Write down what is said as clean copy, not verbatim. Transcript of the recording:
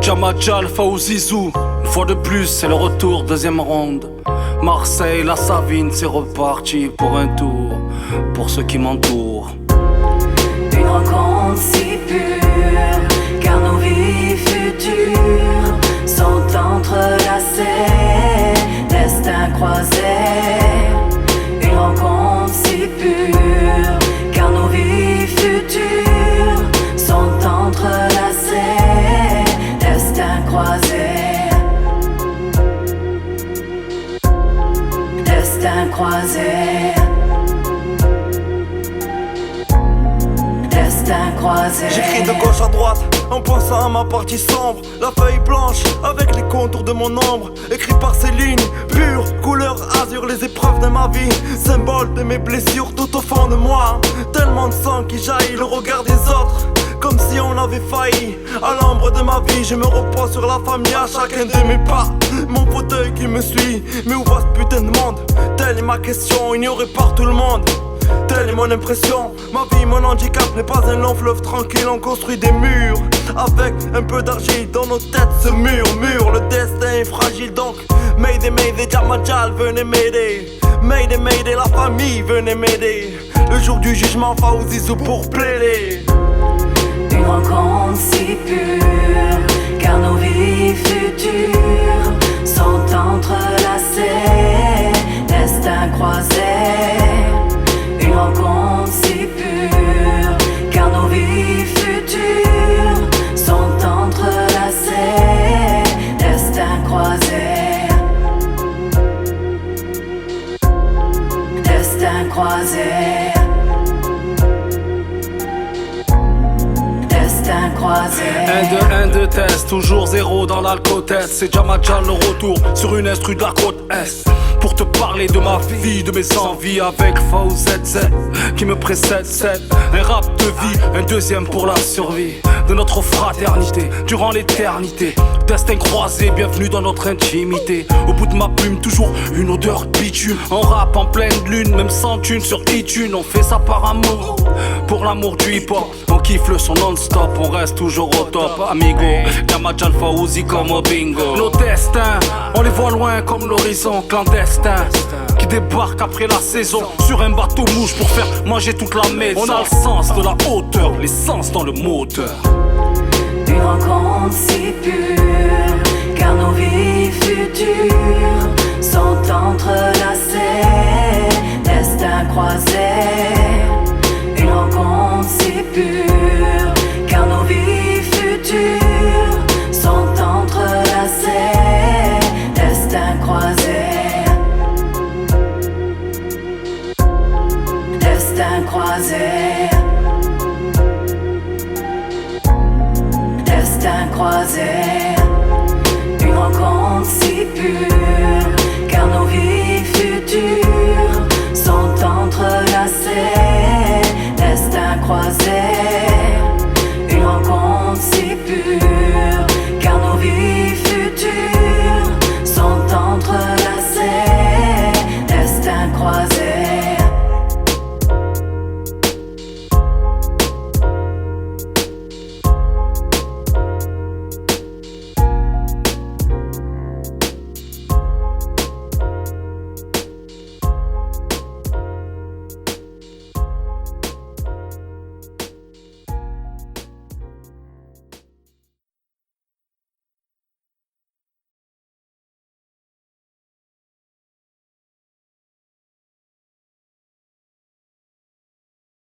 Jamadjal, Faouzizou. Une fois de plus, c'est le retour, deuxième ronde. Marseille, la Savine, c'est reparti pour un tour. Pour ceux qui m'entourent. Une rencontre si pure, car nos vies futures sont entrelacées, destin croisé. Une rencontre si pure, car nos vies futures sont entrelacées, destin croisé. Destin croisé. J'écris de gauche à droite en pensant à ma partie sombre. La feuille blanche avec les contours de mon ombre. Écrit par ces lignes pures, couleur azur. Les épreuves de ma vie, symbole de mes blessures tout au fond de moi. Tellement de sang qui jaillit, le regard des autres comme si on avait failli. À l'ombre de ma vie, je me repose sur la famille à chacun de mes pas. Mon fauteuil qui me suit, mais où va ce putain de monde? Telle est ma question, ignorée par tout le monde. Telle est mon impression, ma vie, mon handicap n'est pas un long fleuve tranquille. On construit des murs avec un peu d'argile dans nos têtes. Ce murmure, le destin est fragile donc Mayday, Mayday, Jamadjal, venez m'aider. Mayday, Mayday, la famille, venez m'aider. Le jour du jugement, Faouzizou pour plaider. Une rencontre si pure, car nos vies futures sont entrelacées, destin croisé. Une rencontre si pure, car nos vies futures sont entrelacées, destin croisé. Destin croisé. Destin croisé. 1-2, 1-2 test, toujours 0 dans l'alcotest. C'est Jamadjal le retour sur une instru de la côte Est. Pour te parler de ma vie, de mes envies avec FaouZZ qui me précède, un rap de vie, un deuxième pour la survie de notre fraternité durant l'éternité. Destin croisé, bienvenue dans notre intimité. Au bout de ma plume, toujours une odeur de bitume. On rappe en pleine lune, même sans thune sur iTunes. On fait ça par amour, pour l'amour du hip-hop. On kiffe le son non-stop, on reste toujours au top. Amigo, Jamadjal, Faouzi comme au bingo. Nos destins, on les voit loin comme l'horizon clandestin qui débarque après la saison sur un bateau mouche pour faire manger toute la maison. On a le sens de la hauteur, l'essence dans le moteur. Une rencontre si pure, car nos vies futures sont entrelacées, destin croisé. Une rencontre si pure, car nos vies futures sont entrelacées, destin croisé. Destin croisé. Destin croisé. Une rencontre si pure.